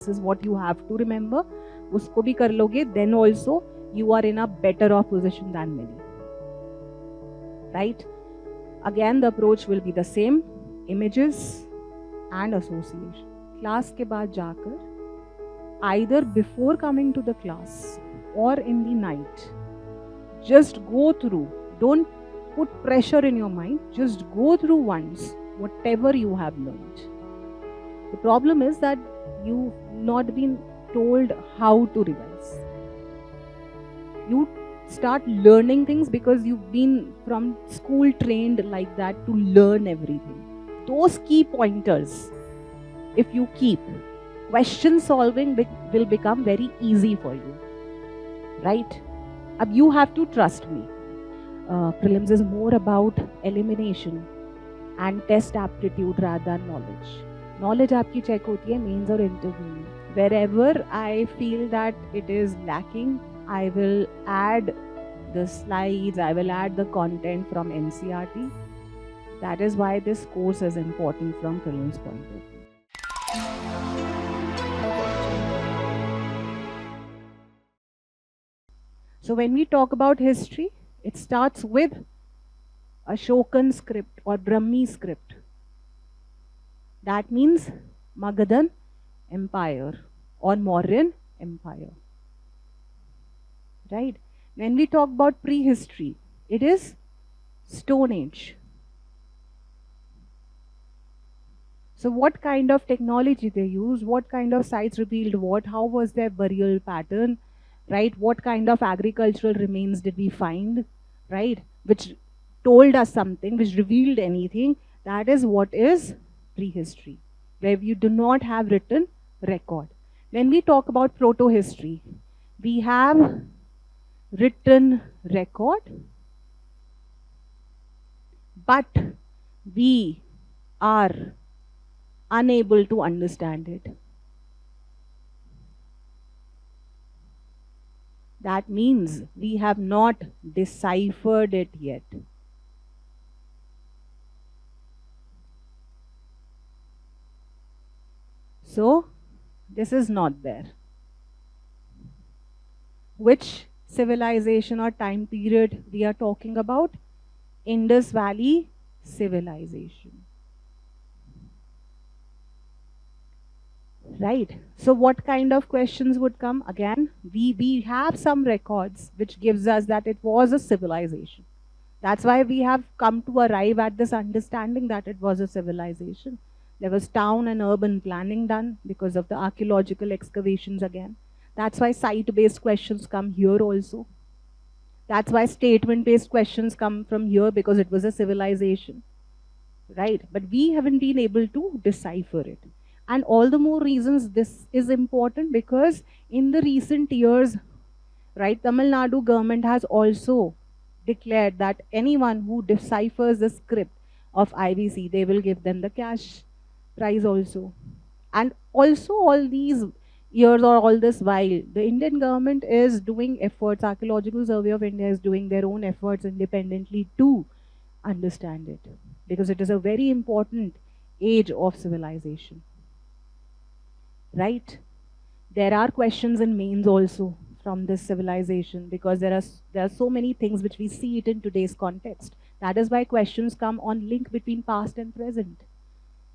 This is what you have to remember. उसको भी कर लोगे, then also you are in a better off position than many. Right? Again, the approach will be the same. Images and association. Class के बाद जाकर, either before coming to the class or in the night, just go through. Don't put pressure in your mind. Just go through once whatever you have learned. The problem is that you've not been told how to revise. You start learning things because you've been from school trained like that to learn everything. Those key pointers, if you keep, question solving will become very easy for you. Right? You have to trust me. Prelims is more about elimination and test aptitude rather than knowledge. Knowledge आपकी check होती है mains और interview में. Wherever I feel that it is lacking, I will add the slides, I will add the content from NCERT. That is why this course is important from prelims point of view. So when we talk about history, it starts with Ashokan script or Brahmi script. That means Magadhan Empire or Mauryan Empire. Right? When we talk about prehistory, it is Stone Age. So what kind of technology they used, what kind of sites revealed what, how was their burial pattern, right? What kind of agricultural remains did we find, right? Which told us something, which revealed anything. That is what is prehistory, where you do not have written record. When we talk about proto-history, we have written record, but we are unable to understand it. That means we have not deciphered it yet. So, this is not there. Which civilization or time period we are talking about? Indus Valley civilization. Right. So what kind of questions would come? Again, we have some records which gives us that it was a civilization. That's why we have come to arrive at this understanding that it was a civilization. There was town and urban planning done because of the archaeological excavations again. That's why site-based questions come here also. That's why statement-based questions come from here because it was a civilization. Right? But we haven't been able to decipher it. And all the more reasons this is important because in the recent years, right, Tamil Nadu government has also declared that anyone who deciphers the script of IBC, they will give them the cash prize also. And also all these years or all this while, the Indian government is doing efforts, Archaeological Survey of India is doing their own efforts independently to understand it. Because it is a very important age of civilization. Right? There are questions in mains also from this civilization because there are so many things which we see it in today's context. That is why questions come on link between past and present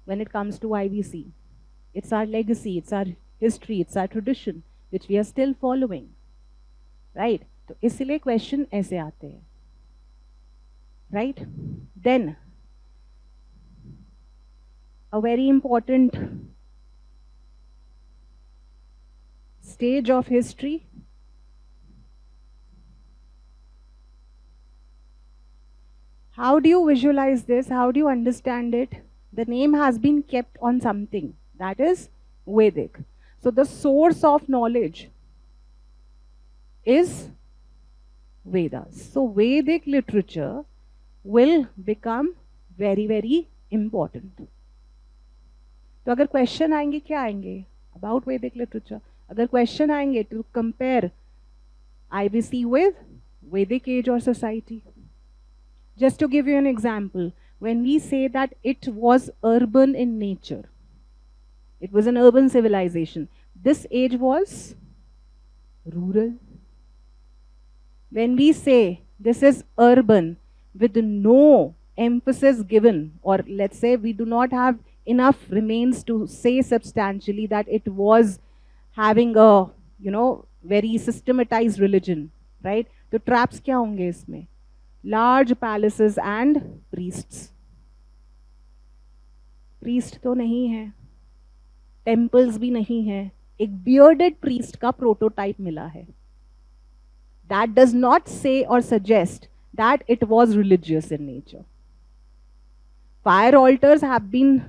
when it comes to IBC. It's our legacy, it's our history, it's our tradition which we are still following. Right? तो इसलिए question ऐसे आते हैं. Right? Then a very important stage of history how do you visualize this? How do you understand it? The name has been kept on something that is Vedic. So the source of knowledge is Vedas. So Vedic literature will become very, very important. तो अगर question आएंगे क्या आएंगे about वैदिक literature अगर question आएंगे to compare IBC with Vedic age or society. Just to give you an example, when we say that it was urban in nature, it was an urban civilization, This age was rural. When we say this is urban with no emphasis given, or let's say we do not have enough remains to say substantially that it was having a, you know, very systematized religion, right? तो traps क्या होंगे इसमें? Large palaces and priests. Priest तो नहीं है, temples भी नहीं है, एक bearded priest का prototype मिला है. That does not say or suggest that it was religious in nature. Fire altars have been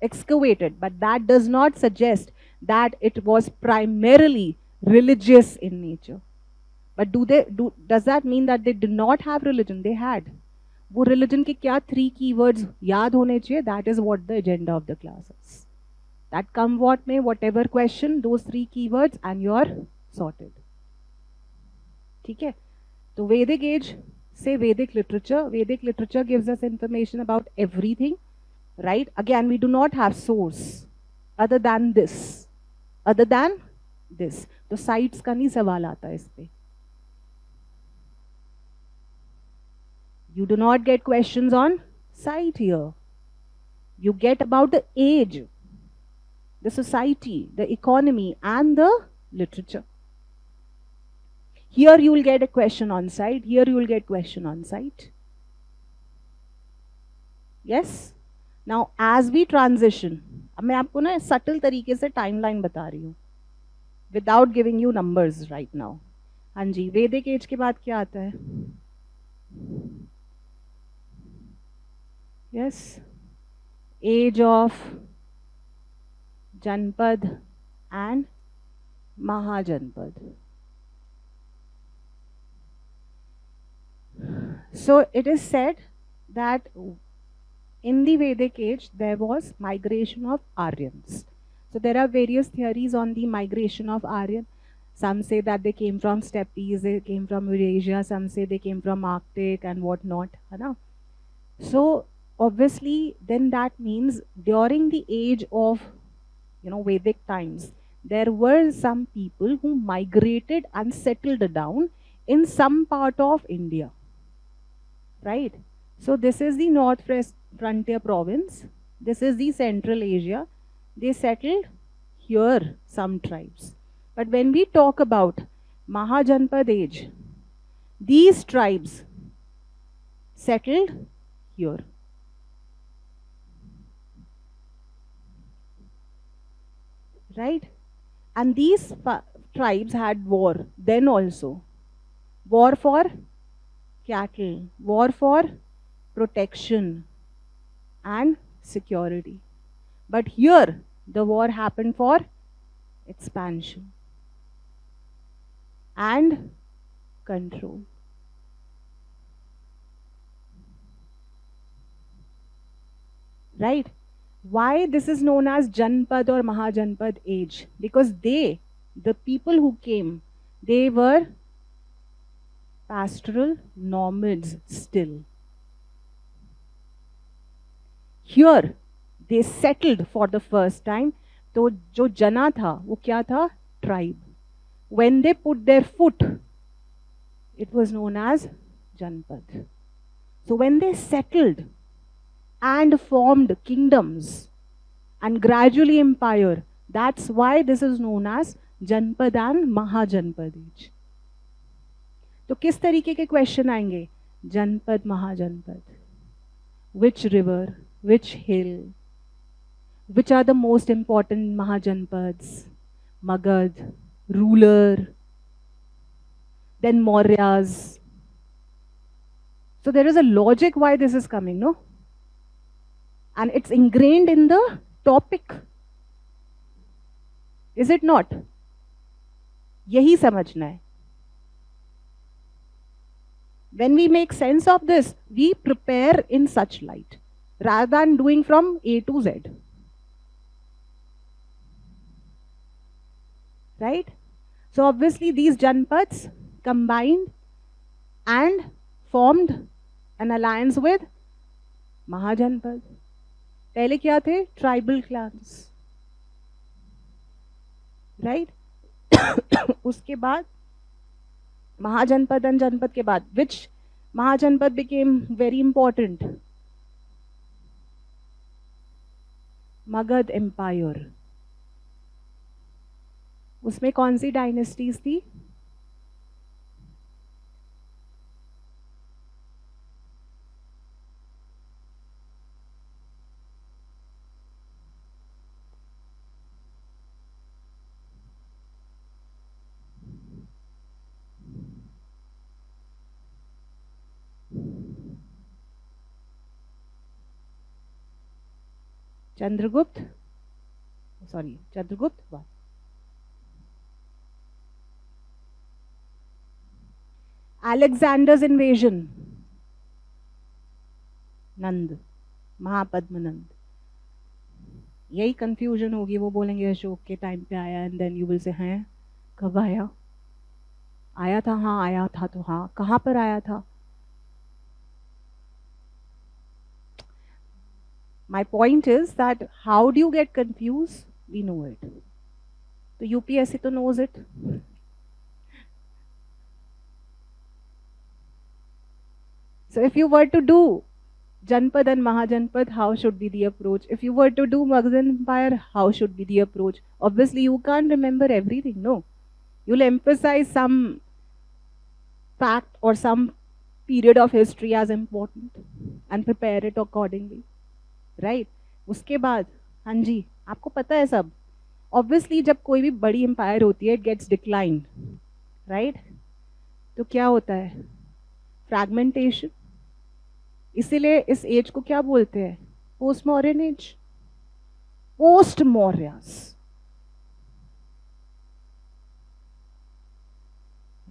excavated, but that does not suggest that it was primarily religious in nature. But does that mean that they did not have religion? They had. वो religion के क्या 3 keywords याद होने चाहिए? That is what the agenda of the class is. That come what may, whatever question, those 3 keywords and you're sorted. ठीक है? तो Vedic age say Vedic literature gives us information about everything, right? Again, we do not have source other than this. तो sites का नहीं सवाल आता इस पे. You do not get questions on site here. You get about the age, the society, the economy, and the literature. Here you will get a question on site. Here you will get question on site. Yes? Now as we transition, अब मैं आपको ना subtle तरीके से timeline बता रही हूँ, without giving you numbers right now. हाँ जी, वैदिक एज के बाद क्या आता है? Yes, age of Janpad and Mahajanpad. So it is said that in the Vedic age there was migration of Aryans. So there are various theories on the migration of Aryan. Some say that they came from steppes, they came from Eurasia, some say they came from Arctic and whatnot. So obviously then that means during the age of, you know, Vedic times, there were some people who migrated and settled down in some part of India, right? So this is the northwest frontier province, this is the Central Asia. They settled here, some tribes. But when we talk about Mahajanpad age, these tribes settled here. Right? And these tribes had war then also. War for cattle, war for protection and security. But here the war happened for expansion and control. Right? Why this is known as Janpad or Mahajanpad age? Because the people who came, they were pastoral nomads still. Here they settled for the first time. तो जो जना था वो क्या था? Tribe. When they put their foot, it was known as Janpad. So when they settled and formed kingdoms and gradually empire, that's why this is known as Janpad and Mahajanpad age. तो किस तरीके के question आएंगे? जनपद, महाजनपद. Which river, which hill, which are the most important Mahajanpads? Magad, ruler, then Mauryas. So there is a logic why this is coming, no? And it's ingrained in the topic. Is it not? यही समझना है. When we make sense of this, we prepare in such light, rather than doing from A to Z. Right? So obviously these Janpads combined and formed an alliance with Mahajanpad. पहले क्या थे? Tribal clans. Right. उसके बाद Mahajanapada and Janapada के बाद which Mahajanapada became very important? Magadha empire. उसमें कौन सी डायनेस्टीज थी? Chandragupta, sorry Chandragupta. Alexander's invasion, Nanda, Mahapadmananda. यही कंफ्यूजन होगी. वो बोलेंगे अशोक के टाइम पे आया and then you will say हैं कब आया? आया था, हाँ आया था, तो हाँ कहाँ पर आया था? My point is that how do you get confused? We know it. तो UPSC तो knows it. So if you were to do Janpad and Mahajanpad, how should be the approach? If you were to do Magadha Empire, how should be the approach? Obviously, you can't remember everything, no. You'll emphasize some fact or some period of history as important and prepare it accordingly, right? उसके बाद, हाँ जी, आपको पता है सब. Obviously, जब कोई भी बड़ी empire होती है, it gets declined, right? तो क्या होता है? Fragmentation. इसीलिए इस एज को क्या बोलते हैं? Post Mauryan age. Post Mauryas,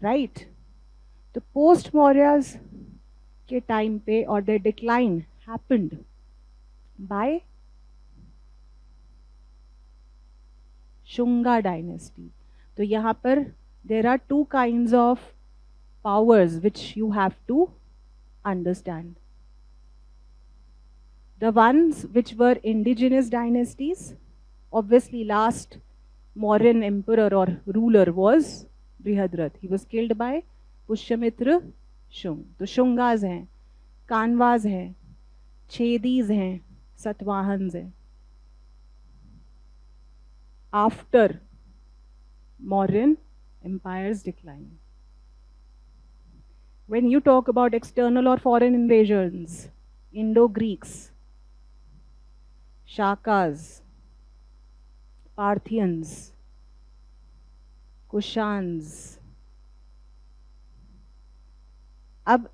right. तो पोस्ट मौर्यस के टाइम पे और their decline happened by Shunga dynasty. तो यहाँ पर there are two kinds of powers which you have to understand. The ones which were indigenous dynasties, obviously last Mauryan emperor or ruler was Brihadrath. He was killed by Pushyamitra Shung. तो शुंगाज हैं, कानवाज हैं, छेदीज हैं, सतवाहन्स हैं. After Mauryan empire's decline. When you talk about external or foreign invasions, Indo-Greeks, Shakas, Parthians, Kushans. Ab,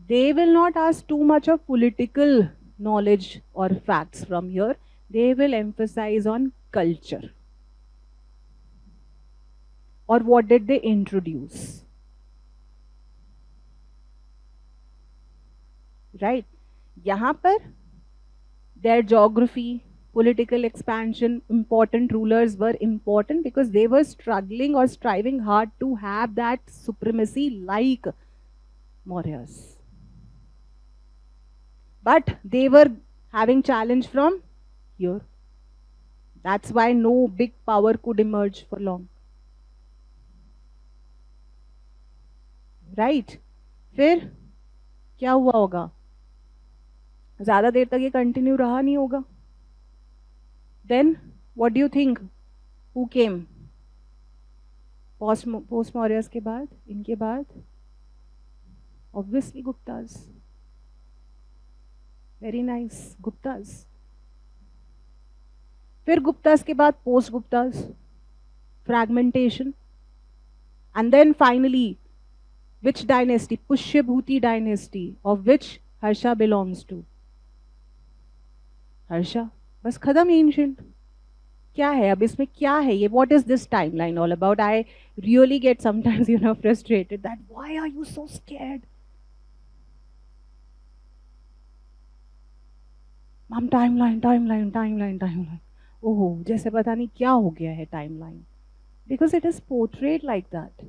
they will not ask too much of political knowledge or facts from here. They will emphasize on culture. Or what did they introduce? Right? यहाँ पर their geography, political expansion, important rulers were important because they were struggling or striving hard to have that supremacy like Mauryas. But they were having challenge from here. That's why no big power could emerge for long. Right? फिर क्या हुआ होगा? ज़्यादा देर तक ये continue रहा नहीं होगा. Then what do you think? Who came? Post Mauryas के बाद, इनके बाद obviously Guptas. Very nice, Guptas. फिर Guptas के बाद post Guptas, fragmentation, and then finally which dynasty? Pushyabhuti dynasty, of which Harsha belongs to. Harsha. बस खत्म. एंशिएंट क्या है अब इसमें? क्या है ये? What is this timeline all about? I really get sometimes frustrated that why are you so scared. हम टाइमलाइन टाइमलाइन टाइमलाइन टाइमलाइन. ओहो, जैसे पता नहीं क्या हो गया है timeline. Because it is portrayed like that.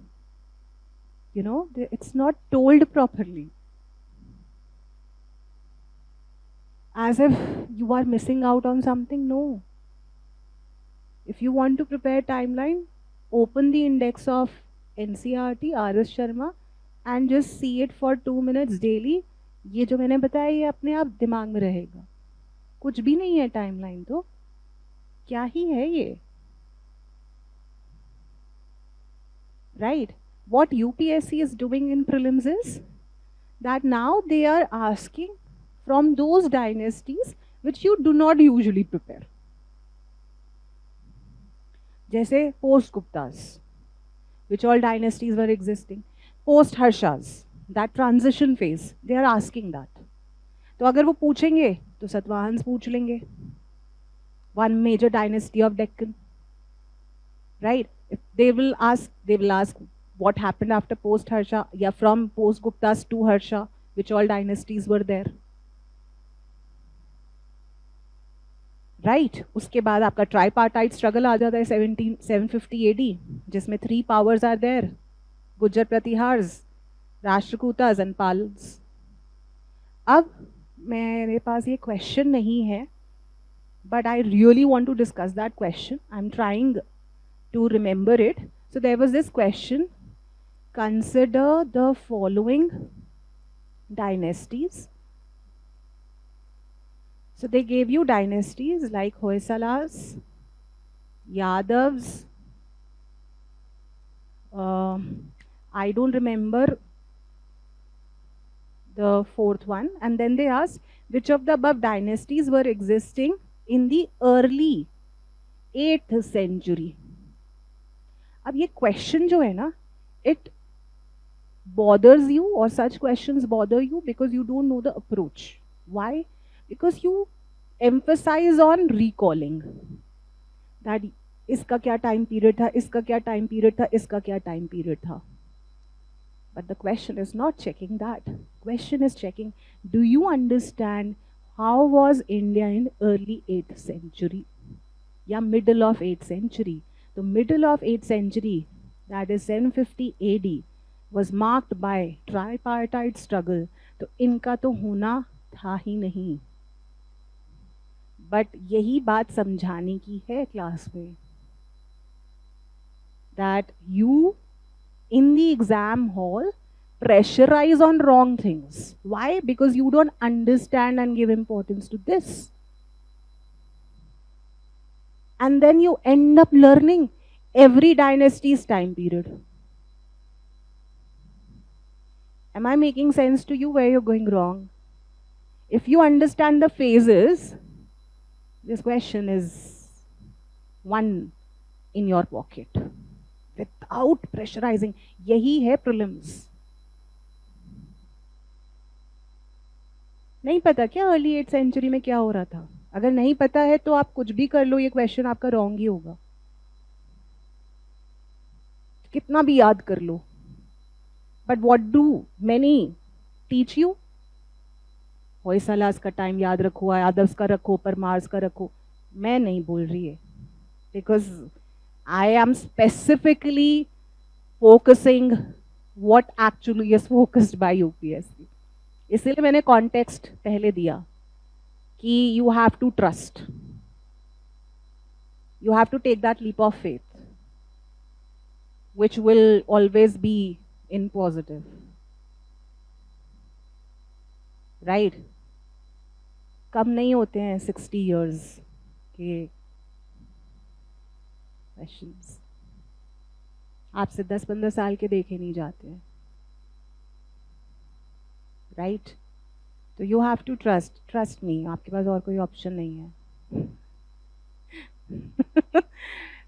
It's not told properly. As if you are missing out on something. No. If you want to prepare timeline, open the index of NCERT, RS Sharma, and just see it for 2 minutes daily. ये जो मैंने बताया ये अपने आप दिमाग में रहेगा. कुछ भी नहीं है टाइमलाइन, तो क्या ही है ये, right? What UPSC is doing in prelims is that now they are asking from those dynasties which you do not usually prepare. जैसे post Guptas, which all dynasties were existing, post Harshas, that transition phase, they are asking that. तो अगर वो पूछेंगे तो सतवाहन पूछ लेंगे, one major dynasty of Deccan, right? If they will ask what happened after post Harsha, yeah, from post Guptas to Harsha, which all dynasties were there, right? उसके बाद आपका ट्राइपार्टाइट स्ट्रगल आ जाता है 750 AD, जिसमें 3 powers are there, Gurjara Pratiharas, Rashtrakutas and Palas. अब मेरे पास ये question नहीं है, but I really want to discuss that question. I'm trying to remember it. So there was this question: consider the following dynasties. So they gave you dynasties like Hoysalas, Yadavs, I don't remember the fourth one, and then they asked which of the above dynasties were existing in the early 8th century. अब ये question जो है ना, it bothers you, or such questions bother you because you don't know the approach. Why? Because you emphasize on recalling that इसका क्या time period था, इसका क्या time period था, इसका क्या time period था. But the question is not checking that. Question is checking, do you understand how was India in early 8th century? या middle of 8th century. The middle of 8th century, that is 750 AD, was marked by tripartite struggle. तो इनका तो होना था ही नहीं. But यही बात समझाने की है क्लास में, that you in the exam hall pressurize on wrong things. Why? Because you don't understand and give importance to this. And then you end up learning every dynasty's time period. Am I making sense to you where you're going wrong? If you understand the phases, this question is one in your pocket without pressurizing. यही है prelims. नहीं पता क्या early 8th century में क्या हो रहा था? अगर नहीं पता है तो आप कुछ भी कर लो, ये क्वेश्चन आपका रॉन्ग ही होगा, कितना भी याद कर लो. But what do many teach you? Hoysalas का टाइम याद रखो, आदर्स का रखो, परमार्स का रखो. मैं नहीं बोल रही है, because I am specifically focusing what actually is focused by UPSC. इसलिए मैंने कॉन्टेक्स्ट पहले दिया कि you have to trust, you have to take that leap of faith, which will always be in positive, right? कम नहीं होते हैं 60 years के questions, आपसे 10-15 साल के देखे नहीं जाते हैं, right? तो you have to trust me, आपके पास और कोई option नहीं है.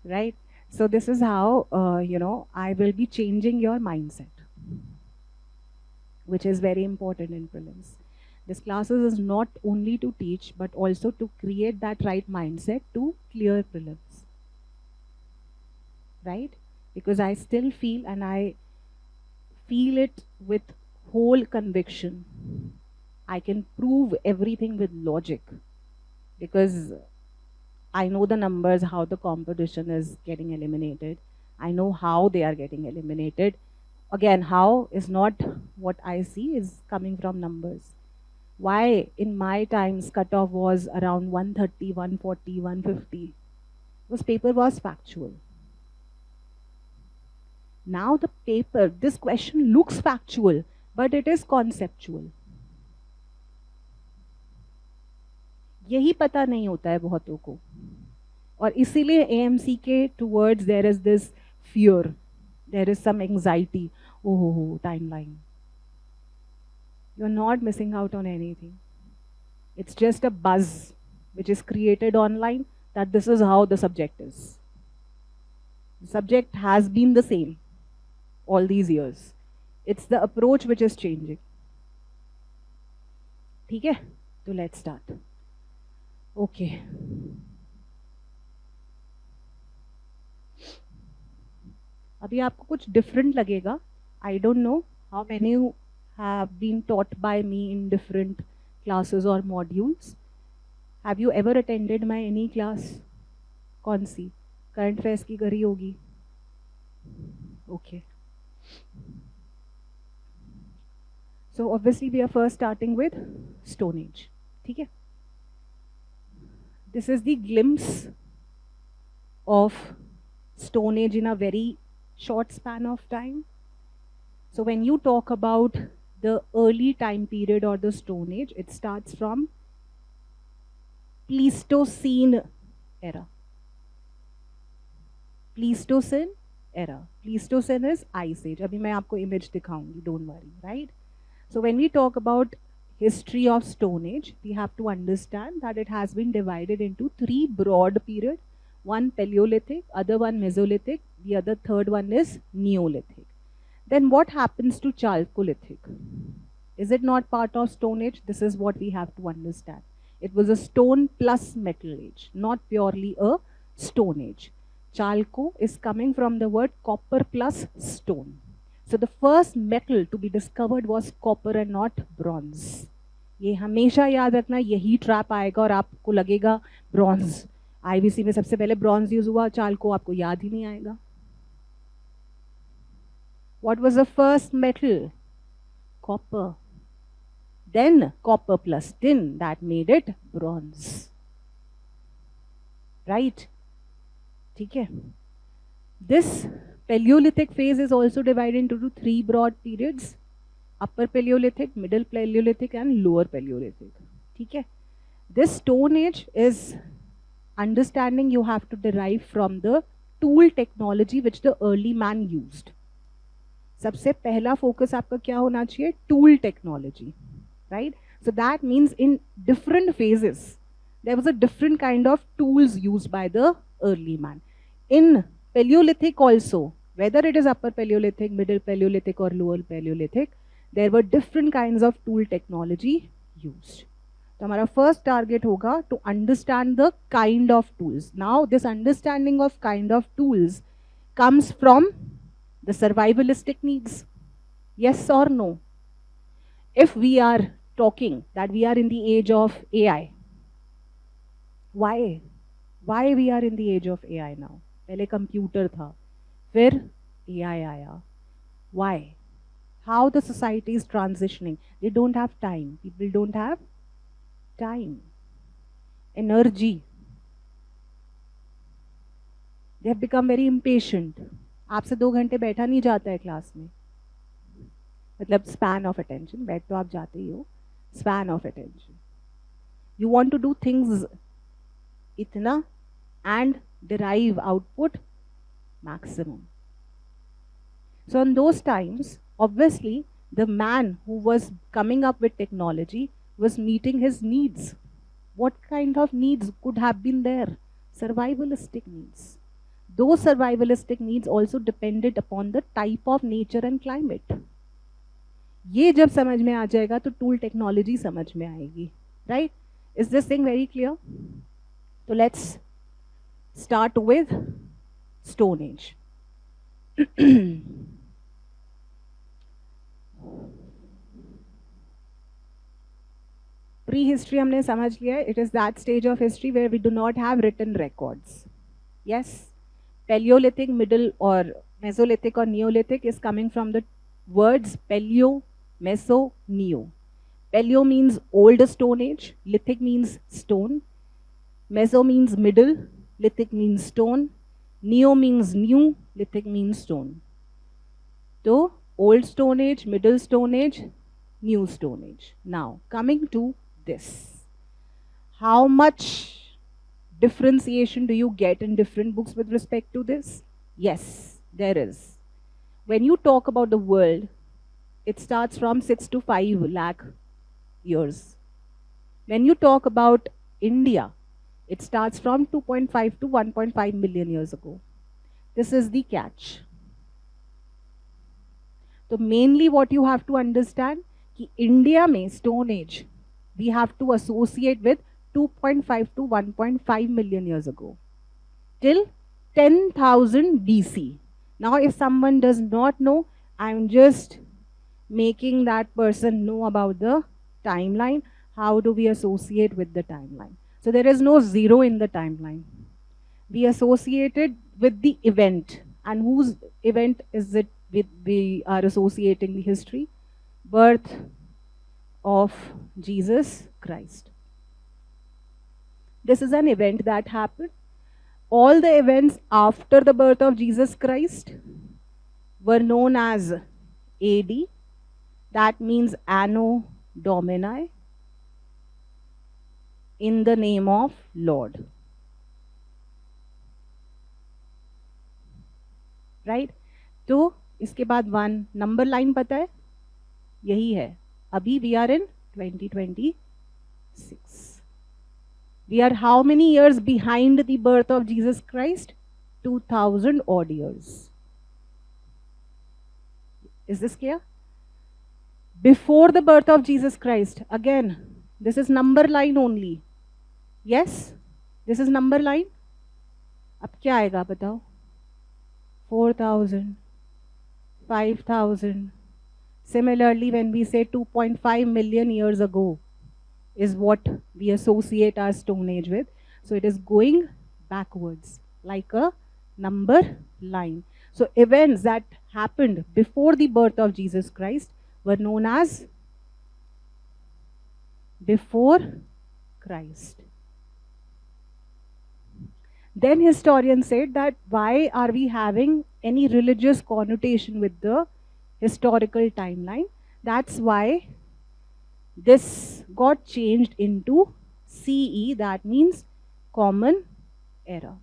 Right? So this is how I will be changing your mindset, which is very important in prelims. This classes is not only to teach but also to create that right mindset to clear prelims, right? Because I still feel, and I feel it with whole conviction, I can prove everything with logic, because I know the numbers, how the competition is getting eliminated. I know how they are getting eliminated. Again, how is not what I see, is coming from numbers. Why in my times cutoff was around 130, 140, 150? This paper was factual. Now the paper, this question looks factual, but it is conceptual. यही पता नहीं होता है बहुतों को, और इसीलिए AMC के towards there is this fear, there is some anxiety. Oh, timeline. You're not missing out on anything. It's just a buzz which is created online that this is how the subject is. The subject has been the same all these years. It's the approach which is changing. ठीक है? तो let's start. Okay. अभी आपको कुछ different लगेगा. I don't know how many have been taught by me in different classes or modules. Have you ever attended my any class? कौन सी? Current affairs की करी होगी. Okay. So obviously we are first starting with Stone Age. ठीक है? This is the glimpse of Stone Age in a very short span of time. So when you talk about the early time period or the Stone Age, it starts from Pleistocene era. Pleistocene era. Pleistocene is Ice Age. अभी मैं आपको image दिखाऊंगी, don't worry, right? So when we talk about history of Stone Age, we have to understand that it has been divided into three broad periods. One Paleolithic, other one Mesolithic, the other third one is Neolithic. Then what happens to Chalcolithic? Is it not part of Stone Age? This is what we have to understand. It was a stone plus metal age, not purely a Stone Age. Chalco is coming from the word copper plus stone. So the first metal to be discovered was copper and not bronze. ये हमेशा याद रखना, यही trap आएगा और आपको लगेगा bronze. IBC में सबसे पहले ब्रॉन्ज यूज हुआ, चालको आपको याद ही नहीं आएगा. What was the first metal? Copper. Then copper plus tin, that made it bronze. Right? ठीक है. This Paleolithic phase is also divided into three broad periods: Upper Paleolithic, Middle Paleolithic, and Lower Paleolithic. ठीक है. This Stone Age is understanding you have to derive from the tool technology which the early man used. सबसे पहला focus आपका क्या होना चाहिए? Tool technology, right? So that means in different phases there was a different kind of tools used by the early man. In Paleolithic also, whether it is Upper Paleolithic, Middle Paleolithic or Lower Paleolithic, there were different kinds of tool technology used. तो हमारा first target होगा to understand the kind of tools. Now this understanding of kind of tools comes from the survivalistic needs. Yes or no? If we are talking that we are in the age of AI, why? Why we are in the age of AI now? पहले computer था, फिर AI आया. Why? How the society is transitioning? They don't have time. People don't have time. Energy. They have become very impatient. आपसे 2 घंटे बैठा नहीं जाता है क्लास में. मतलब span of attention. बैठ तो आप जाते ही हो. Span of attention. You want to do things इतना and derive output maximum. So in those times, obviously, the man who was coming up with technology was meeting his needs. What kind of needs could have been there? Survivalistic needs. Those survivalistic needs also depended upon the type of nature and climate. ये जब समझ में आ जाएगा तो tool technology समझ में आएगी, right? Is this thing very clear? So let's start with Stone Age. Prehistory हमने समझ लिया है. It is that stage of history where we do not have written records. Yes, Paleolithic, Middle or Mesolithic or Neolithic is coming from the words Paleo, Meso, Neo. Paleo means old Stone Age, Lithic means stone, Meso means middle, Lithic means stone, Neo means new, Lithic means stone. So Old Stone Age, Middle Stone Age, New Stone Age. Now coming to this, how much differentiation do you get in different books with respect to this? Yes, there is. When you talk about the world, it starts from 6 to 5 lakh years. When you talk about India, it starts from 2.5 to 1.5 million years ago. This is the catch. So mainly what you have to understand कि India में Stone Age we have to associate with 2.5 to 1.5 million years ago till 10,000 BC. Now if someone does not know, I'm just making that person know about the timeline. How do we associate with the timeline? So there is no zero in the timeline. We associate it with the event. And whose event is it with? We are associating the history? Birth of Jesus Christ. This is an event that happened. All the events after the birth of Jesus Christ were known as AD. That means Anno Domini, in the name of Lord. Right? तो इसके बाद 1 number line पता है, यही है. अभी we are in 2026. We are how many years behind the birth of Jesus Christ? 2000 odd years. Is this clear? Before the birth of Jesus Christ, again, this is number line only. Yes? This is number line. अब क्या आएगा बताओ? 4,000, 5,000. Similarly, when we say 2.5 million years ago is what we associate our Stone Age with. So it is going backwards like a number line. So events that happened before the birth of Jesus Christ were known as before Christ. Then historians said that why are we having any religious connotation with the historical timeline? That's why this got changed into CE, that means Common Era.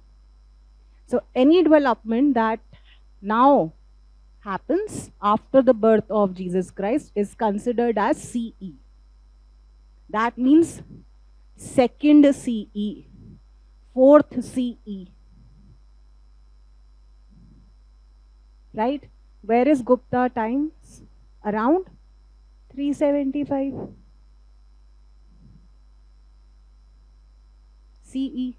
So any development that now happens after the birth of Jesus Christ is considered as CE. That means second CE, fourth CE. Right? Where is Gupta times? Around 375 CE.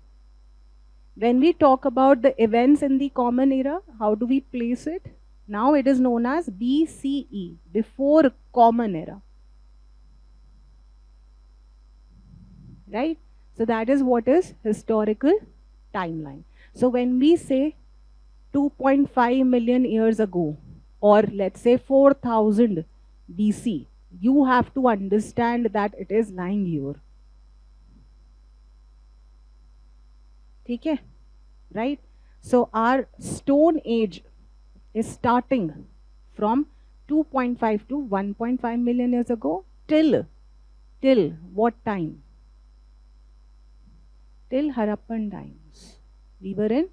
When we talk about the events in the Common Era, how do we place it? Now it is known as BCE, before Common Era. Right? So that is what is historical timeline. So when we say 2.5 million years ago, or let's say 4,000 BC, you have to understand that it is lying here. ठीक है? Right? So our Stone Age is starting from 2.5 to 1.5 million years ago till what time? Till Harappan times. We were in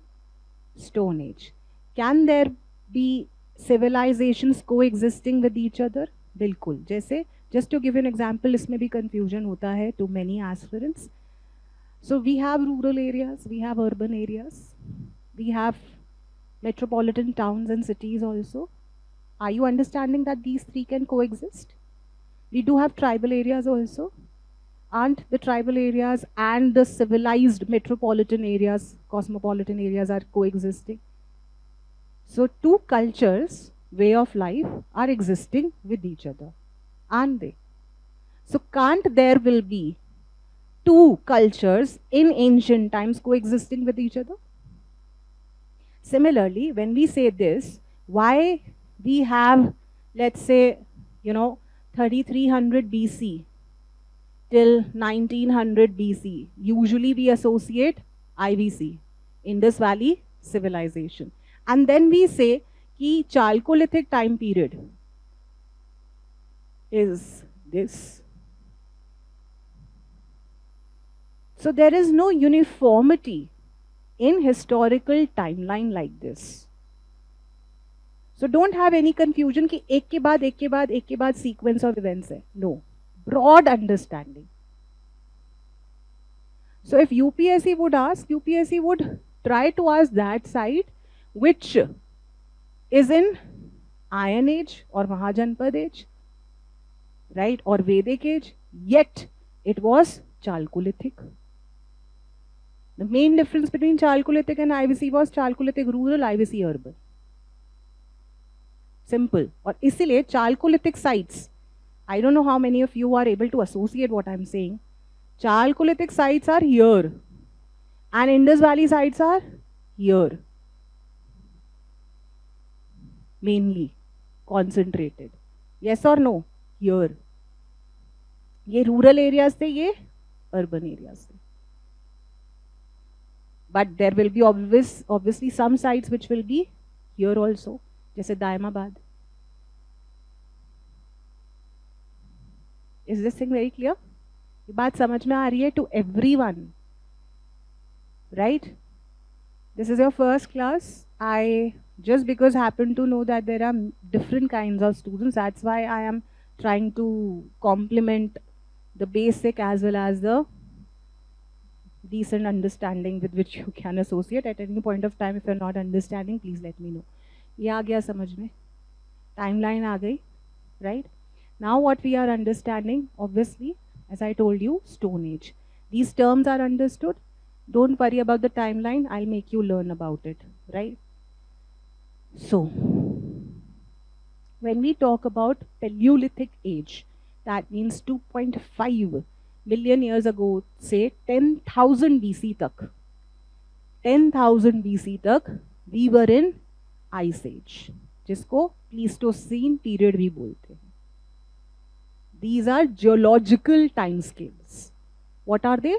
Stone Age. Can there be civilizations coexisting with each other? बिल्कुल. जैसे, just to give you an example, इसमें भी confusion होता है to many aspirants. So we have rural areas, we have urban areas, we have metropolitan towns and cities also. Are you understanding that these three can coexist? We do have tribal areas also. Aren't the tribal areas and the civilized metropolitan areas, cosmopolitan areas are coexisting? So two cultures, way of life are existing with each other, aren't they? So can't there will be two cultures in ancient times coexisting with each other? Similarly, when we say this, why we have, let's say, 3300 BC till 1900 BC, usually we associate IVC, Indus Valley Civilization. And then we say कि Chalcolithic time period is this. So there is no uniformity in historical timeline like this. So don't have any confusion कि एक के बाद एक के बाद एक के बाद sequence of events है. No. Broad understanding. So if UPSC would ask, UPSC would try to ask that side which is in Iron Age or Mahajanpad Age, right, or Vedic Age, yet it was Chalcolithic. The main difference between Chalcolithic and IVC was Chalcolithic rural, IVC urban. Simple. और इसीलिए Chalcolithic sites, I don't know how many of you are able to associate what I'm saying. Chalcolithic sites are here and Indus Valley sites are here. Mainly concentrated. Yes or no? Here. ये rural areas थे, ये urban areas थे. But there will be obviously some sites which will be here also, जैसे Daimabad. Is this thing very clear? ये बात समझ में आ रही है to everyone, right? This is your first class. I just because happen to know that there are different kinds of students, that's why I am trying to complement the basic as well as the decent understanding with which you can associate at any point of time. If you're not understanding, please let me know. ये आ गया समझ में? Timeline आ गई, right? Now what we are understanding, obviously, as I told you, Stone Age. These terms are understood. Don't worry about the timeline. I'll make you learn about it, right? So, when we talk about Paleolithic age, that means 2.5 million years ago, say 10,000 BC तक. 10,000 BC तक, we were in Ice Age, जिसको Pleistocene period भी बोलते हैं. These are geological timescales. What are they?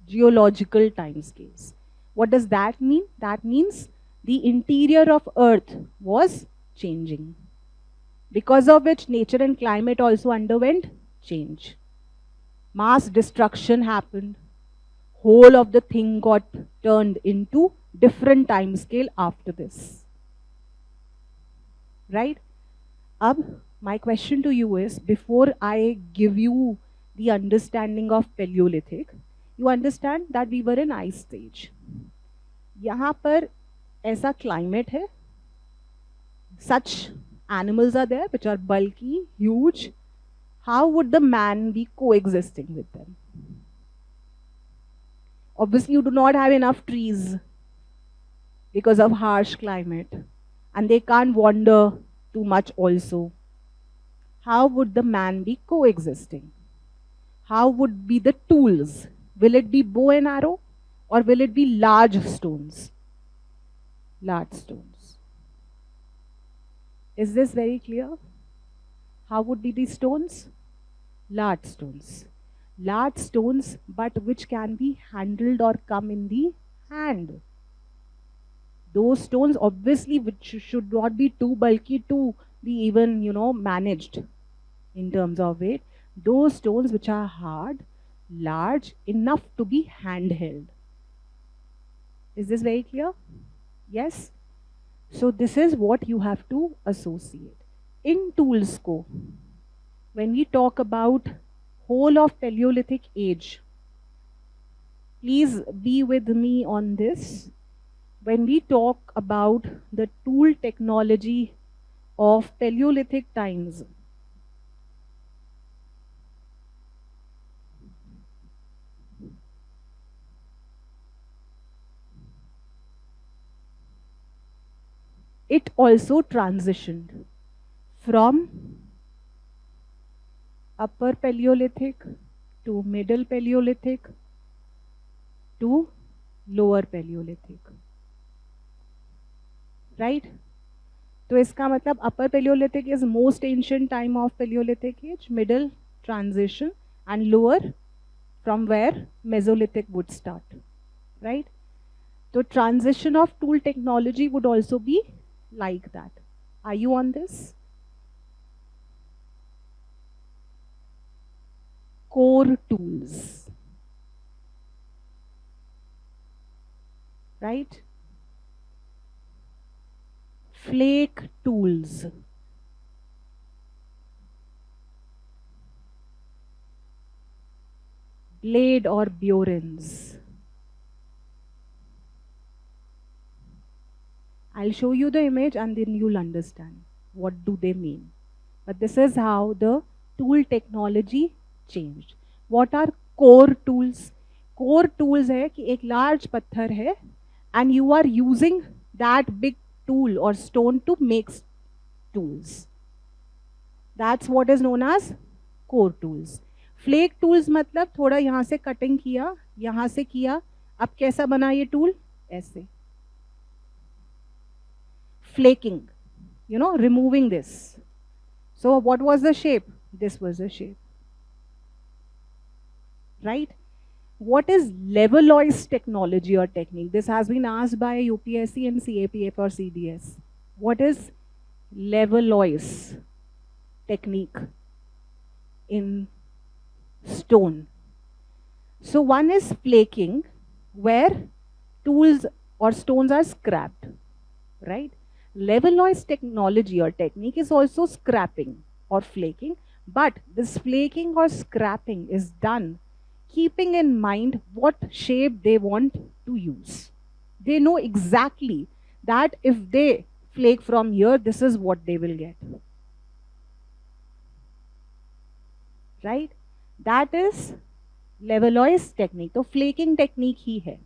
Geological timescales. What does that mean? That means the interior of Earth was changing, because of which nature and climate also underwent change. Mass destruction happened. Whole of the thing got turned into different timescale after this. Right? My question to you is, before I give you the understanding of Paleolithic, you understand that we were in ice stage. यहाँ पर ऐसा climate है, such animals are there which are bulky, huge. How would the man be coexisting with them? Obviously, you do not have enough trees because of harsh climate, and they can't wander too much also. How would the man be coexisting? How would be the tools? Will it be bow and arrow, or will it be large stones? Large stones. Is this very clear? How would be these stones? Large stones. Large stones, but which can be handled or come in the hand. Those stones obviously which should not be too bulky to be even, managed in terms of weight. Those stones which are hard, large, enough to be handheld. Is this very clear? Yes? So this is what you have to associate. In tools ko, when we talk about whole of Paleolithic age, please be with me on this. When we talk about the tool technology of Paleolithic times, it also transitioned from upper Paleolithic to middle Paleolithic to lower Paleolithic. Right? तो इसका मतलब upper Paleolithic is most ancient time of Paleolithic age, middle transition, and lower from where Mesolithic would start. Right? So transition of tool technology would also be like that. Are you on this? Core tools, right? Flake tools, blade or burins. I'll show you the image and then you'll understand what do they mean. But this is how the tool technology changed. What are core tools? Core tools है कि एक large पत्थर है and you are using that big tool or stone to make tools. That's what is known as core tools. Flake tools मतलब थोड़ा यहाँ से cutting किया, यहाँ से किया, अब कैसा बना ये tool? ऐसे. Flaking, you know, removing this. So what was the shape? This was the shape. Right? What is leveloise technology or technique? This has been asked by UPSC and CAPF or CDS. What is leveloise technique in stone? So one is flaking, where tools or stones are scrapped, right? Leveloise technology or technique is also scrapping or flaking, but this flaking or scrapping is done keeping in mind what shape they want to use. They know exactly that if they flake from here, this is what they will get. Right? That is leveloise technique. So flaking technique ही है.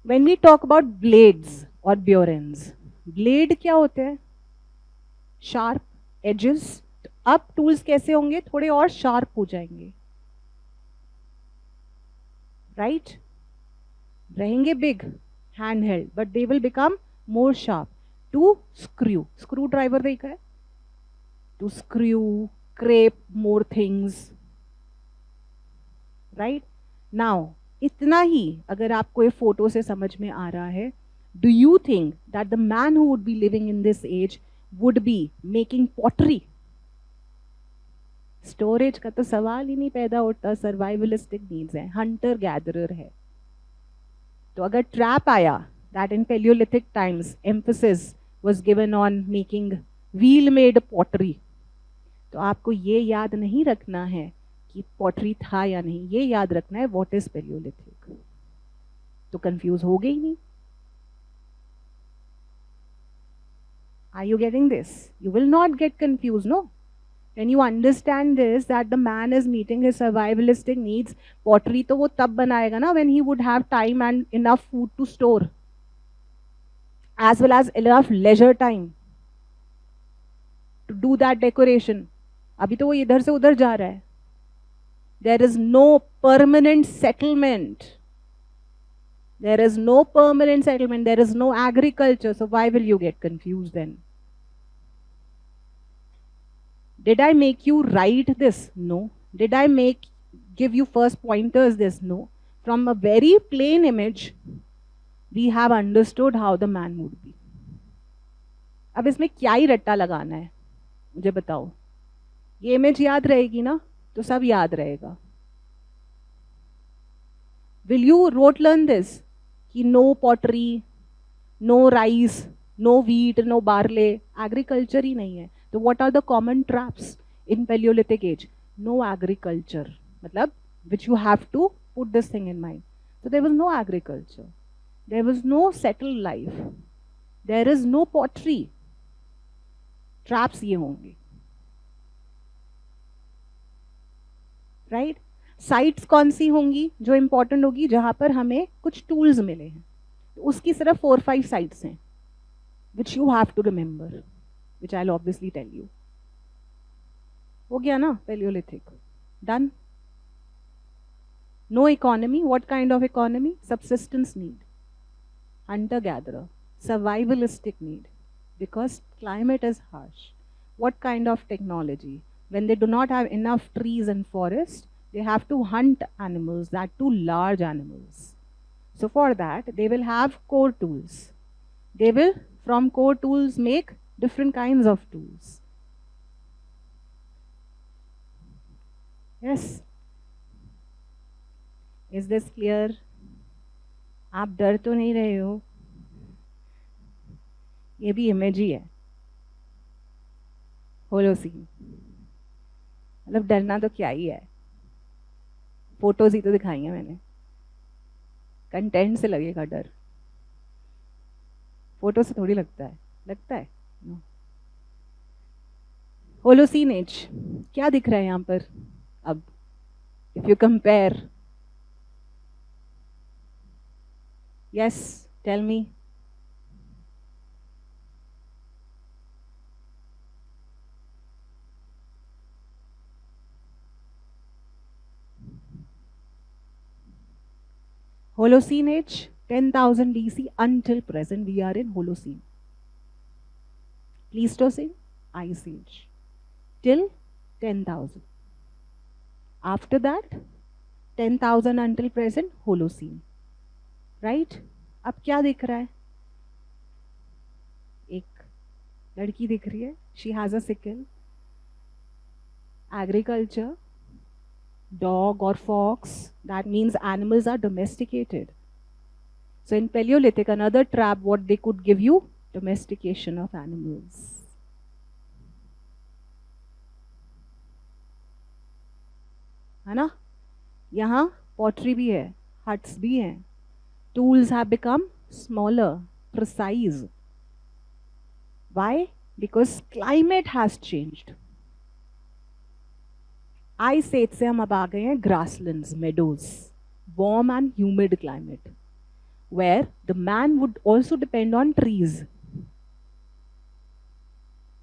When we talk about blades or burins, blade क्या होते हैं? Sharp edges. अब tools कैसे होंगे? थोड़े और sharp हो जाएंगे. Right? रहेंगे big, handheld, but they will become more sharp. To screw. Screwdriver देखा है? To screw, scrape more things. Right? Now, इतना ही अगर आपको ये फोटो से समझ में आ रहा है, do you think that the man who would be living in this age would be making pottery? Storage का तो सवाल ही नहीं पैदा होता. सर्वाइवलिस्टिक नीड्स है, हंटर गैदरर है. तो अगर ट्रैप आया that in Paleolithic times emphasis was given on making wheel made pottery, तो आपको ये याद नहीं रखना है कि पॉटरी था या नहीं, ये याद रखना है व्हाट इज पेलियोलिथिक. तो कंफ्यूज हो गई नहीं. Are you getting this? You will not get confused, no? When you understand this, that the man is meeting his survivalistic needs, pottery तो वो तब बनाएगा ना when he would have time and enough food to store, as well as enough leisure time to do that decoration. अभी तो वो इधर से उधर जा रहा है. There is no permanent settlement. There is no permanent settlement. There is no agriculture. So why will you get confused then? Did I make you write this? No. Did I give you first pointers this? No. From a very plain image, we have understood how the man would be. अब इसमें क्या ही रट्टा लगाना है मुझे बताओ. ये image याद रहेगी ना, तो सब याद रहेगा. Will you rote learn this? कि no pottery, no rice, no wheat, no barley, agriculture ही नहीं है. तो what are the common traps in Paleolithic age? No agriculture. मतलब which you have to put this thing in mind. So there was no agriculture. There was no settled life. There is no pottery. Traps ये होंगे. Right? Sites कौन सी होंगी जो important होगी, जहां पर हमें कुछ टूल्स मिले हैं. तो उसकी सिर्फ 4-5 साइट्स हैं which you have to remember, which I will obviously tell you. हो गया ना palaeolithic? Done. No economy. What kind of economy? Subsistence need, hunter gatherer, survivalistic need, because climate is harsh. What kind of technology? When they do not have enough trees and forests, they have to hunt animals, that too large animals. So for that, they will have core tools. They will From core tools make different kinds of tools. Yes. Is this clear? आप डर तो नहीं रहे हो? ये भी image ही है, Holocene. मतलब डरना तो क्या ही है, फोटोज ही तो दिखाई है मैंने, कंटेंट से लगेगा डर, फोटो से थोड़ी लगता है। लगता है होलोसीन एज क्या दिख रहा है यहाँ पर अब, if you compare? Yes, tell me. Holocene age, 10,000 DC until present we are in Holocene. Pleistocene, Ice Age, till 10,000. After that, 10,000 until present, Holocene. Right? अब क्या दिख रहा है? एक लड़की दिख रही है, she has a sickle. Agriculture, dog or fox, that means animals are domesticated. So in Paleolithic, another trap what they could give you, domestication of animals. है ना? यहाँ pottery भी है, huts भी हैं, tools have become smaller, precise. Why? Because climate has changed. Ice age से हम अब आ गए हैं grasslands, meadows, warm and humid climate, where the man would also depend on trees,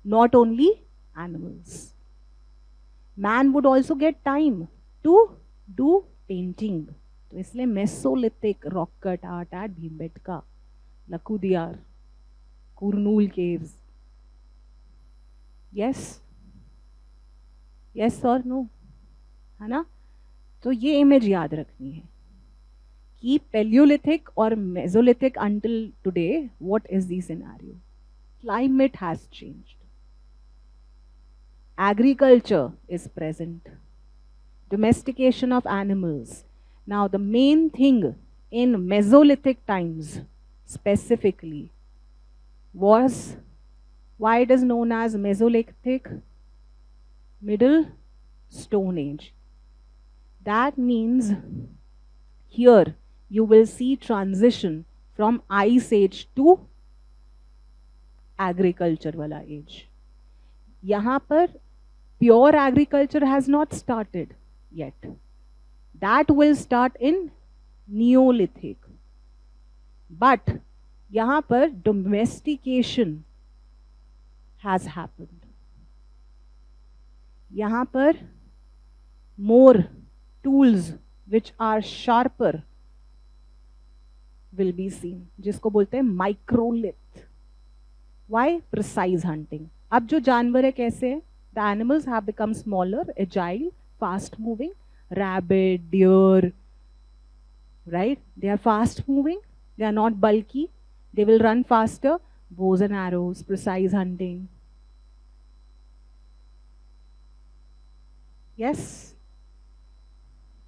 not only animals. Man would also get time to do painting. तो इसलिए Mesolithic rock cut art at Bhimbetka, Lakudiyar, Kurnool caves. Yes? Yes or no? है ना? तो ये image याद रखनी है कि Paleolithic or Mesolithic until today, what is the scenario? Climate has changed. Agriculture is present. Domestication of animals. Now the main thing in Mesolithic times specifically was, why it is known as Mesolithic, Middle Stone Age. That means here you will see transition from Ice Age to agriculture wala age. यहाँ पर pure agriculture has not started yet. That will start in Neolithic. But यहाँ पर domestication has happened. यहाँ पर more tools which are sharper will be seen, जिसको बोलते हैं microlith. Why? Precise hunting. अब जो जानवर है कैसे है? The animals have become smaller, agile, fast moving. Rabbit, deer, right? They are fast moving. They are not bulky. They will run faster. Bows and arrows, precise hunting. Yes?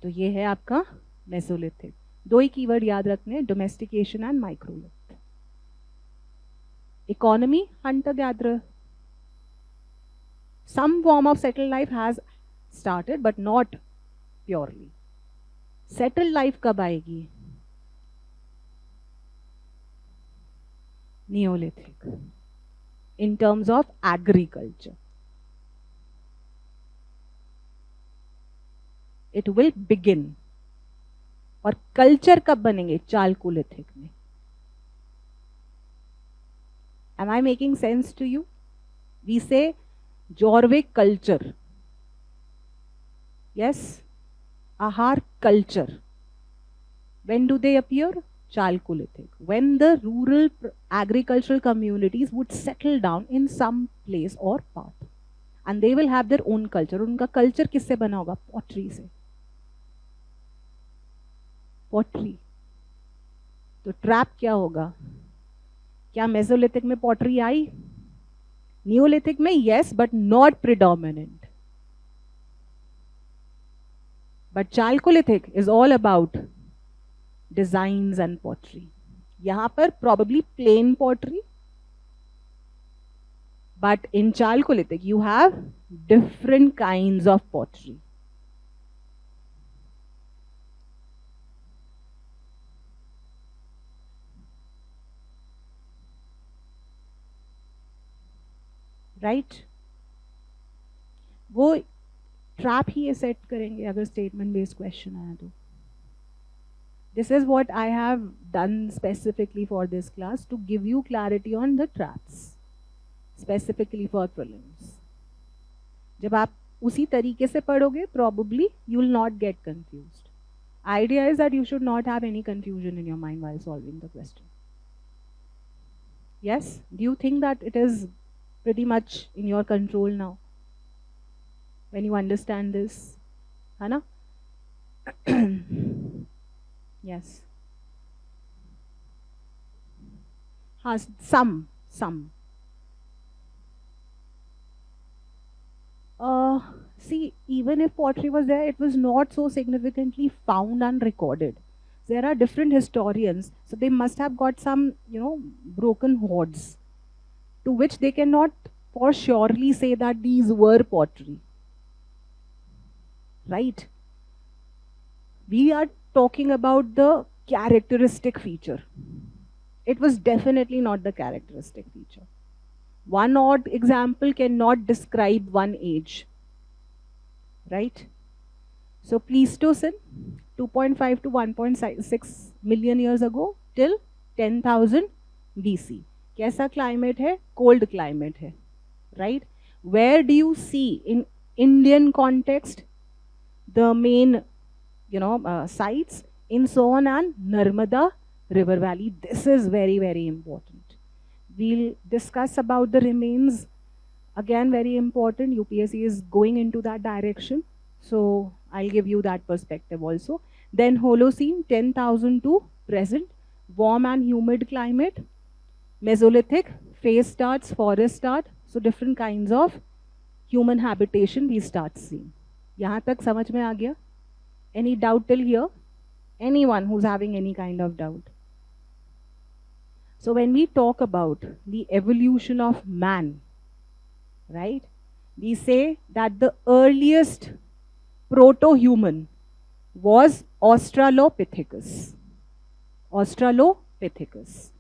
तो ये है आपका Mesolithic. दो ही कीवर्ड याद रखने, domestication and microlith. Economy, hunter-gatherer. Some form of settled life has started, but not purely. Settled life कब आएगी? Neolithic. In terms of agriculture. It will begin. और कल्चर कब बनेंगे? चालकोलिथिक में. Am I making sense to you? We say Jorvik culture. Yes? Ahar culture. When do they appear? Chalcolithic. When the rural agricultural communities would settle down in some place or path. And they will have their own culture. उनका culture किससे बना होगा? Pottery से. Pottery. तो trap क्या होगा? क्या Mesolithic में पॉटरी आई? न्यूलिथिक में yes, but not predominant. But Chalcolithic is all about designs and pottery. यहाँ पर probably plain pottery, but in Chalcolithic you have different kinds of pottery. Right? वो ट्रैप ही ये सेट करेंगे अगर स्टेटमेंट बेस्ड क्वेश्चन आया तो. This is what I have done specifically for this class to give you clarity on the traps, specifically for prelims. जब आप उसी तरीके से पढ़ोगे, probably you will not get confused. Idea is that you should not have any confusion in your mind while solving the question. Yes? Do you think that it is pretty much in your control now? When you understand this, है ना? Yes. Has some. See, even if pottery was there, it was not so significantly found and recorded. There are different historians, so they must have got some, broken hoards, to which they cannot for surely say that these were pottery. Right? We are talking about the characteristic feature. It was definitely not the characteristic feature. One odd example cannot describe one age. Right? So Pleistocene, 2.5 to 1.6 million years ago till 10,000 BC. कैसा climate है? Cold climate है. Right? Where do you see in Indian context the main sites? In Son and Narmada river valley. This is very, very important. We'll discuss about the remains. Again, very important. UPSC is going into that direction. So I'll give you that perspective also. Then Holocene, 10,000 to present. Warm and humid climate. Mesolithic, phase starts, forest start. So different kinds of human habitation we start seeing. यहाँ तक समझ में आ गया? Any doubt till here? Anyone who's having any kind of doubt? So when we talk about the evolution of man, right, we say that the earliest proto-human was Australopithecus. Australopithecus.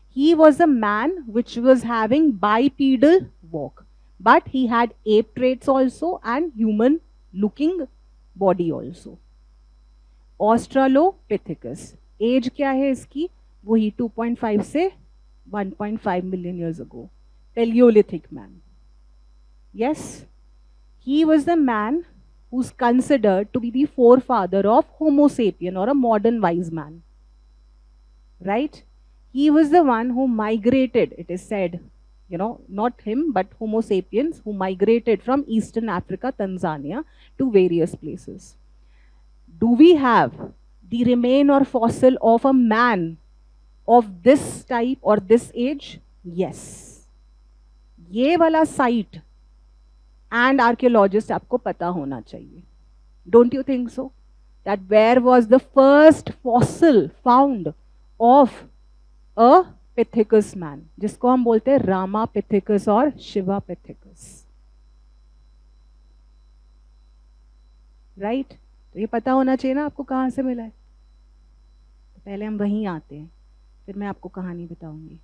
He was a man which was having bipedal walk, but he had ape traits also and human looking body also. Australopithecus. Age क्या है इसकी? वही 2.5 से 1.5 million years ago. Paleolithic man. Yes, he was the man who's considered to be the forefather of Homo sapien or a modern wise man. Right? He was the one who migrated, it is said, not him, but Homo sapiens who migrated from Eastern Africa, Tanzania to various places. Do we have the remain or fossil of a man of this type or this age? Yes. ये वाला site and archaeologist आपको पता होना चाहिए. Don't you think so? That where was the first fossil found of a Pithecus man, जिसको हम बोलते हैं Ramapithecus और Shivapithecus. Right? तो ये पता होना चाहिए ना आपको कहाँ से मिला है. तो पहले हम वहीं आते हैं, फिर मैं आपको कहानी बताऊंगी.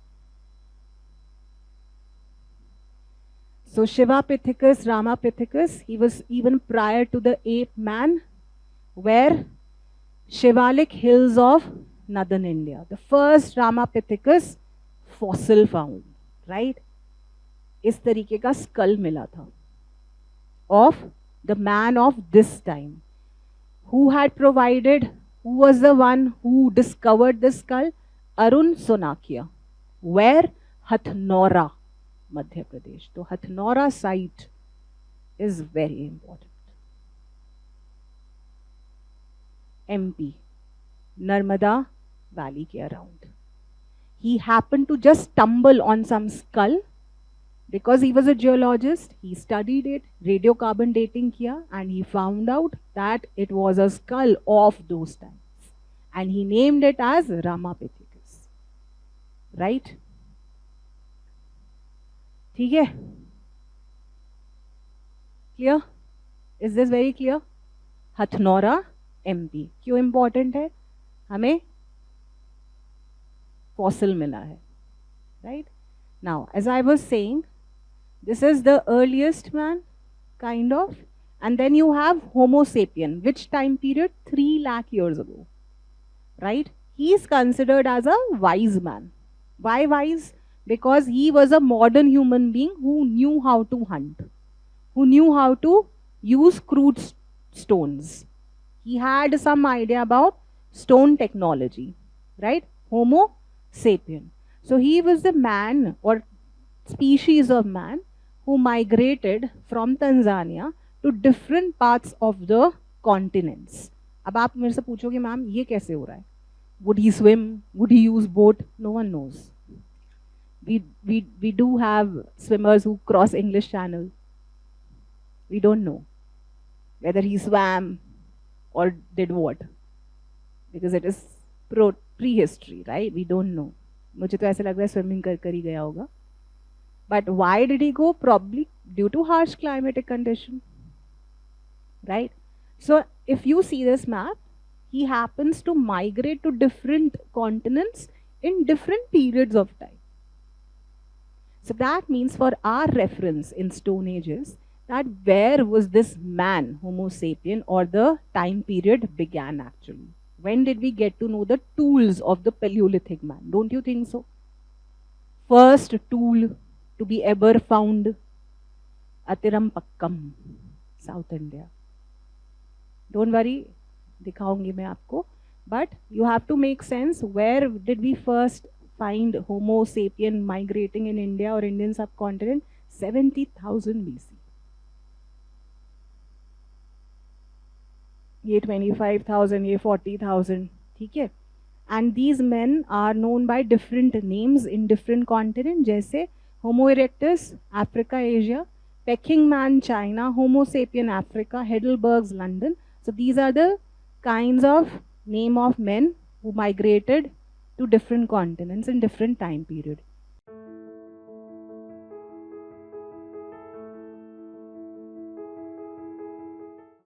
So Shivapithecus, Ramapithecus, he was even prior to the ape man, where Shivalik hills of northern India. The first Ramapithecus fossil found, right? इस तरीके का skull मिला था of the man of this time. Who had provided? Who was the one who discovered the skull? Arun Sonakia. Where? Hathnora, Madhya Pradesh. So Hathnora site is very important. MP, Narmada Valley के around. he happened to just stumble on some skull. Because he was a geologist, he studied it, radiocarbon dating kiya, and he found out that it was a skull of those times. And he named it as Ramapithecus. Right? ठीक है? Clear? Is this very clear? Hathnora MP. क्यों important है? हमें fossil मिला है. Right? Now, as I was saying, this is the earliest man, kind of. And then you have Homo sapien. Which time period? 3 lakh years ago. Right? He is considered as a wise man. Why wise? Because he was a modern human being who knew how to hunt, who knew how to use crude stones. He had some idea about stone technology, right? Homo sapien. So he was the man or species of man who migrated from Tanzania to different parts of the continents. अब आप मेरे से पूछोगे ma'am ये कैसे हो रहा है? Would he swim? Would he use boat? No one knows. We do have swimmers who cross English Channel. We don't know whether he swam or did what, because it is prehistory, right? We don't know. मुझे तो ऐसा लग रहा है swimming कर ही गया होगा. But why did he go? Probably due to harsh climatic condition, right? So if you see this map, he happens to migrate to different continents in different periods of time. So that means for our reference in Stone Ages, that where was this man, Homo sapien, or the time period began actually? When did we get to know the tools of the Paleolithic man? Don't you think so? First tool to be ever found, Atirampakkam, South India. Don't worry, दिखाऊंगी मैं आपको. But you have to make sense, where did we first find Homo sapien migrating in India or Indian subcontinent? 70,000 BC. ये 25,000, ये 40,000, ठीक है? And these men are known by different names in different continents, जैसे Homo erectus, Africa, Asia, Peking man, China, Homo sapien, Africa, Heidelberg's, London. So these are the kinds of name of men who migrated to different continents in different time period.